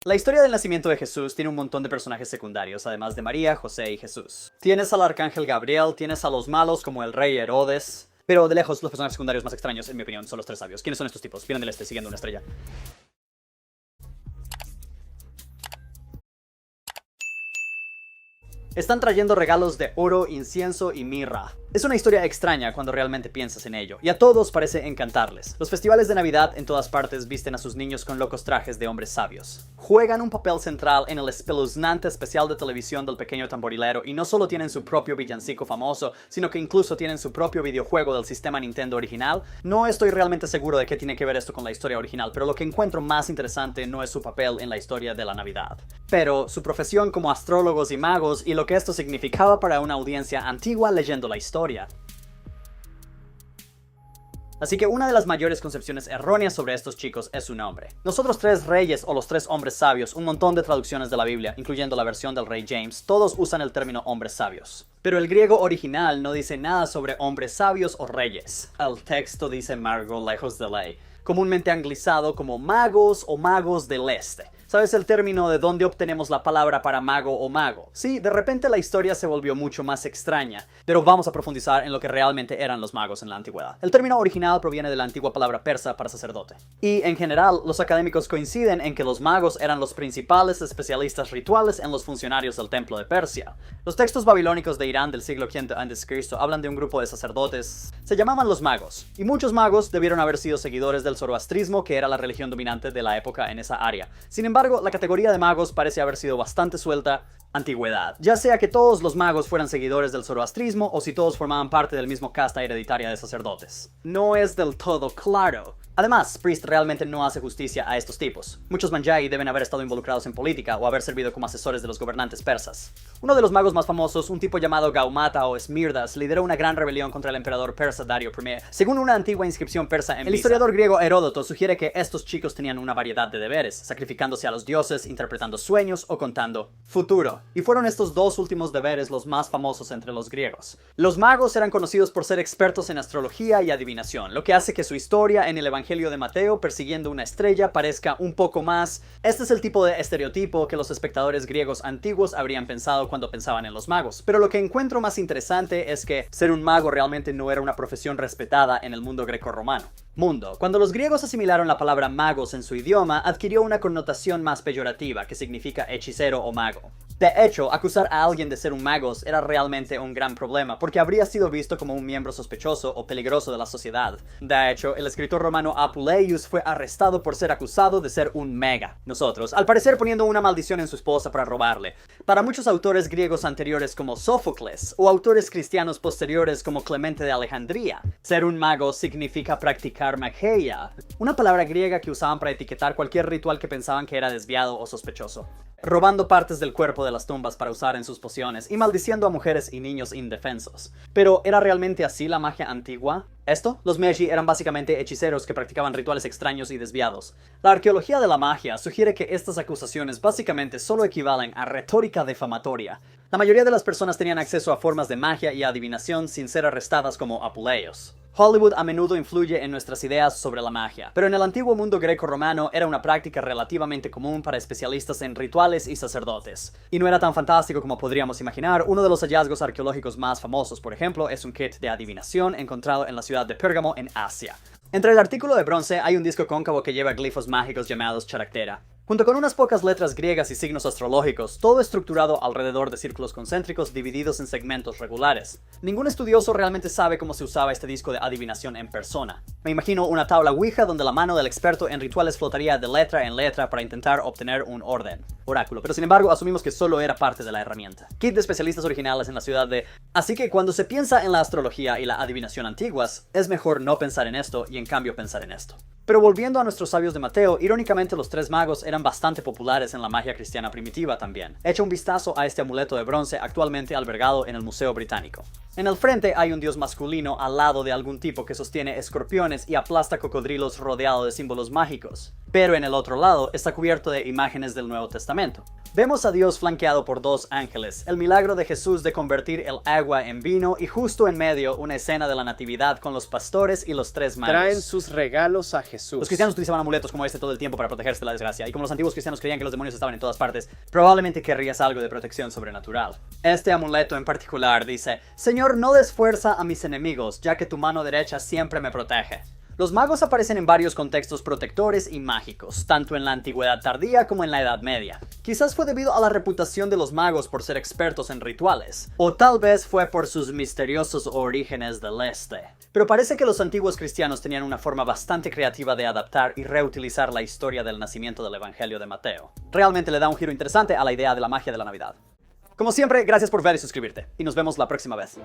La historia del nacimiento de Jesús tiene un montón de personajes secundarios, además de María, José y Jesús. Tienes al arcángel Gabriel, tienes a los malos como el rey Herodes, pero de lejos los personajes secundarios más extraños, en mi opinión, son los tres sabios. ¿Quiénes son estos tipos? Vienen del este siguiendo una estrella. Están trayendo regalos de oro, incienso y mirra. Es una historia extraña cuando realmente piensas en ello, y a todos parece encantarles. Los festivales de Navidad en todas partes visten a sus niños con locos trajes de hombres sabios. Juegan un papel central en el espeluznante especial de televisión del pequeño tamborilero, y no solo tienen su propio villancico famoso, sino que incluso tienen su propio videojuego del sistema Nintendo original. No estoy realmente seguro de qué tiene que ver esto con la historia original, pero lo que encuentro más interesante no es su papel en la historia de la Navidad, pero su profesión como astrólogos y magos y lo que esto significaba para una audiencia antigua leyendo la historia. Así que una de las mayores concepciones erróneas sobre estos chicos es su nombre. Los otros tres reyes o los tres hombres sabios, un montón de traducciones de la Biblia, incluyendo la versión del rey James, todos usan el término hombres sabios. Pero el griego original no dice nada sobre hombres sabios o reyes. El texto dice mago lejos de ley, comúnmente anglizado como magos o magos del este. ¿Sabes el término de dónde obtenemos la palabra para mago o mago? Sí, de repente la historia se volvió mucho más extraña, pero vamos a profundizar en lo que realmente eran los magos en la antigüedad. El término original proviene de la antigua palabra persa para sacerdote. Y en general, los académicos coinciden en que los magos eran los principales especialistas rituales en los funcionarios del templo de Persia. Los textos babilónicos de Irán del siglo V a.C. hablan de un grupo de sacerdotes. Se llamaban los magos, y muchos magos debieron haber sido seguidores del zoroastrismo, que era la religión dominante de la época en esa área. Sin embargo, la categoría de magos parece haber sido bastante suelta. Antigüedad. Ya sea que todos los magos fueran seguidores del zoroastrismo o si todos formaban parte del mismo casta hereditaria de sacerdotes. No es del todo claro. Además, Priest realmente no hace justicia a estos tipos. Muchos Manjai deben haber estado involucrados en política o haber servido como asesores de los gobernantes persas. Uno de los magos más famosos, un tipo llamado Gaumata o Esmirdas, lideró una gran rebelión contra el emperador persa Dario I. Según una antigua inscripción persa en el historiador griego Heródoto sugiere que estos chicos tenían una variedad de deberes, sacrificándose a los dioses, interpretando sueños o contando futuro. Y fueron estos dos últimos deberes los más famosos entre los griegos. Los magos eran conocidos por ser expertos en astrología y adivinación, lo que hace que su historia en el Evangelio de Mateo, persiguiendo una estrella, parezca un poco más. Este es el tipo de estereotipo que los espectadores griegos antiguos habrían pensado cuando pensaban en los magos. Pero lo que encuentro más interesante es que ser un mago realmente no era una profesión respetada en el mundo grecorromano. Cuando los griegos asimilaron la palabra magos en su idioma, adquirió una connotación más peyorativa, que significa hechicero o mago. De hecho, acusar a alguien de ser un mago era realmente un gran problema, porque habría sido visto como un miembro sospechoso o peligroso de la sociedad. De hecho, el escritor romano Apuleius fue arrestado por ser acusado de ser un mega. Nosotros, al parecer poniendo una maldición en su esposa para robarle. Para muchos autores griegos anteriores como Sófocles, o autores cristianos posteriores como Clemente de Alejandría, ser un mago significa practicar magia, una palabra griega que usaban para etiquetar cualquier ritual que pensaban que era desviado o sospechoso. Robando partes del cuerpo de las tumbas para usar en sus pociones y maldiciendo a mujeres y niños indefensos. Pero ¿era realmente así la magia antigua? Los Magi eran básicamente hechiceros que practicaban rituales extraños y desviados. La arqueología de la magia sugiere que estas acusaciones básicamente solo equivalen a retórica difamatoria. La mayoría de las personas tenían acceso a formas de magia y adivinación sin ser arrestadas como Apuleios. Hollywood a menudo influye en nuestras ideas sobre la magia, pero en el antiguo mundo greco-romano era una práctica relativamente común para especialistas en rituales y sacerdotes. Y no era tan fantástico como podríamos imaginar. Uno de los hallazgos arqueológicos más famosos, por ejemplo, es un kit de adivinación encontrado en la ciudad de Pérgamo en Asia. Entre el artículo de bronce hay un disco cóncavo que lleva glifos mágicos llamados charaktera. Junto con unas pocas letras griegas y signos astrológicos, todo estructurado alrededor de círculos concéntricos divididos en segmentos regulares. Ningún estudioso realmente sabe cómo se usaba este disco de adivinación en persona. Me imagino una tabla Ouija donde la mano del experto en rituales flotaría de letra en letra para intentar obtener un orden. Oráculo, pero sin embargo asumimos que solo era parte de la herramienta. Kit de especialistas originales en la ciudad de... Así que cuando se piensa en la astrología y la adivinación antiguas, es mejor no pensar en esto y en cambio pensar en esto. Pero volviendo a nuestros sabios de Mateo, irónicamente los tres magos eran bastante populares en la magia cristiana primitiva también. Echa un vistazo a este amuleto de bronce actualmente albergado en el Museo Británico. En el frente hay un dios masculino al lado de algún tipo que sostiene escorpiones y aplasta cocodrilos rodeado de símbolos mágicos. Pero en el otro lado está cubierto de imágenes del Nuevo Testamento. Vemos a Dios flanqueado por dos ángeles, el milagro de Jesús de convertir el agua en vino y justo en medio una escena de la natividad con los pastores y los tres magos. Traen sus regalos a Jesús. Los cristianos utilizaban amuletos como este todo el tiempo para protegerse de la desgracia, y como Como los antiguos cristianos creían que los demonios estaban en todas partes, probablemente querrías algo de protección sobrenatural. Este amuleto en particular dice: Señor, no des fuerza a mis enemigos, ya que tu mano derecha siempre me protege. Los magos aparecen en varios contextos protectores y mágicos, tanto en la antigüedad tardía como en la Edad Media. Quizás fue debido a la reputación de los magos por ser expertos en rituales, o tal vez fue por sus misteriosos orígenes del este. Pero parece que los antiguos cristianos tenían una forma bastante creativa de adaptar y reutilizar la historia del nacimiento del Evangelio de Mateo. Realmente le da un giro interesante a la idea de la magia de la Navidad. Como siempre, gracias por ver y suscribirte, y nos vemos la próxima vez.